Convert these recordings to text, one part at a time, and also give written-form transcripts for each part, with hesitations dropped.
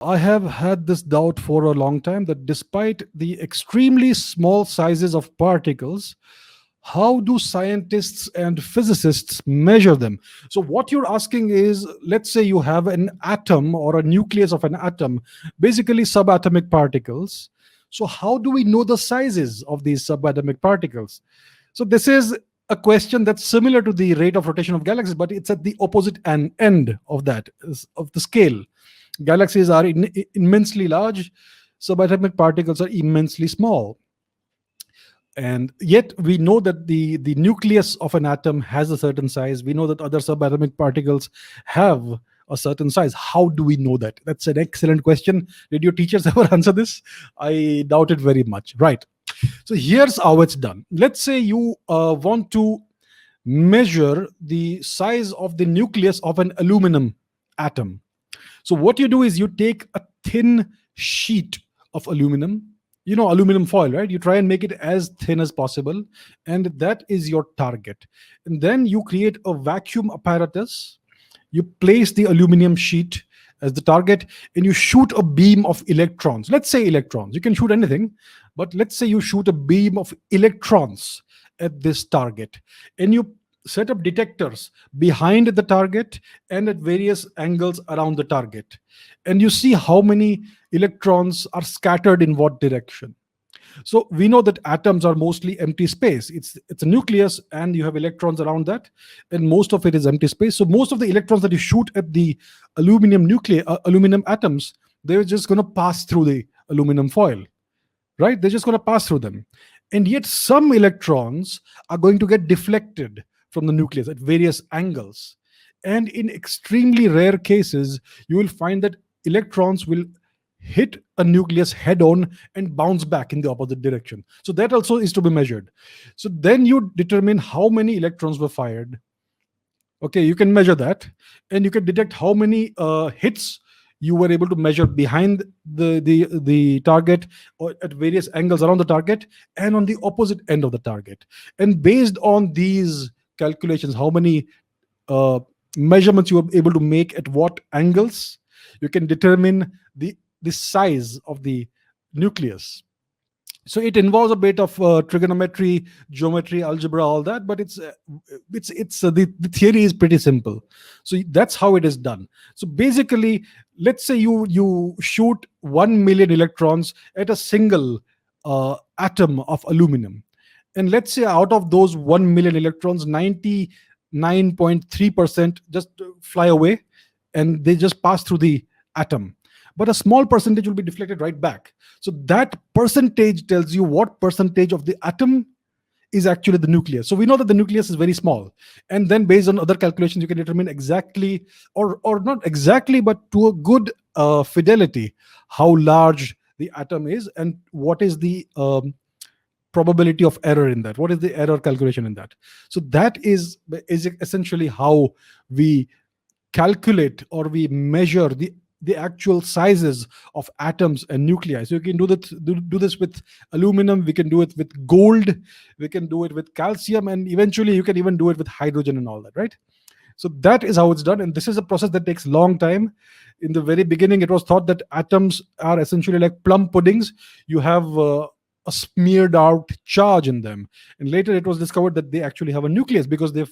I have had this doubt for a long time that despite the extremely small sizes of particles, how do scientists and physicists measure them? So, what you're asking is, let's say you have an atom or a nucleus of an atom, basically subatomic particles. So, how do we know the sizes of these subatomic particles? So, this is a question that's similar to the rate of rotation of galaxies, but it's at the opposite end of that, of the scale. Galaxies are immensely large, subatomic particles are immensely small. And yet we know that the nucleus of an atom has a certain size. We know that other subatomic particles have a certain size. How do we know that? That's an excellent question. Did your teachers ever answer this? I doubt it very much. Right. So here's how it's done. Let's say you want to measure the size of the nucleus of an aluminum atom. So what you do is you take a thin sheet of aluminum, aluminum foil, right? You try and make it as thin as possible, and that is your target. And then you create a vacuum apparatus. You place the aluminum sheet as the target, and you shoot a beam of electrons. Let's say electrons. You can shoot anything, but let's say you shoot a beam of electrons at this target, and you set up detectors behind the target and at various angles around the target, and you see how many electrons are scattered in what direction. So we know that atoms are mostly empty space. It's a nucleus, and you have electrons around that, and most of it is empty space. So most of the electrons that you shoot at the aluminum atoms, they're just going to pass through the aluminum foil, right? They're just going to pass through them. And yet some electrons are going to get deflected from the nucleus at various angles. And in extremely rare cases, you will find that electrons will hit a nucleus head on and bounce back in the opposite direction. So that also is to be measured. So then you determine how many electrons were fired. Okay, you can measure that, and you can detect how many hits you were able to measure behind the target or at various angles around the target and on the opposite end of the target. And based on these calculations, how many measurements you were able to make at what angles, you can determine the size of the nucleus. So it involves a bit of trigonometry, geometry, algebra, all that, but the theory is pretty simple. So that's how it is done. So basically, let's say you shoot 1 million electrons at a single atom of aluminum, and let's say out of those 1 million electrons, 99.3% just fly away, and they just pass through the atom, but a small percentage will be deflected right back. So that percentage tells you what percentage of the atom is actually the nucleus. So we know that the nucleus is very small, and then based on other calculations, you can determine exactly, or not exactly, but to a good fidelity, how large the atom is and what is the probability of error in that. What is the error calculation in that? So that is essentially how we calculate or we measure the actual sizes of atoms and nuclei. So you can do this with aluminum, we can do it with gold, we can do it with calcium, and eventually you can even do it with hydrogen and all that, right? So that is how it's done, and this is a process that takes long time. In the very beginning, it was thought that atoms are essentially like plum puddings. You have a smeared out charge in them, and later it was discovered that they actually have a nucleus because they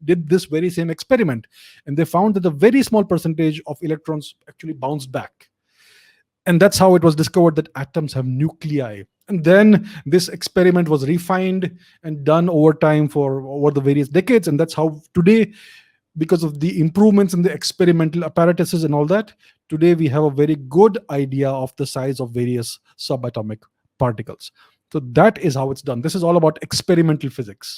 did this very same experiment, and they found that a very small percentage of electrons actually bounce back, and that's how it was discovered that atoms have nuclei. And then this experiment was refined and done over time for over the various decades, and that's how today, because of the improvements in the experimental apparatuses and all that, today we have a very good idea of the size of various subatomic particles. So that is how it's done. This is all about experimental physics.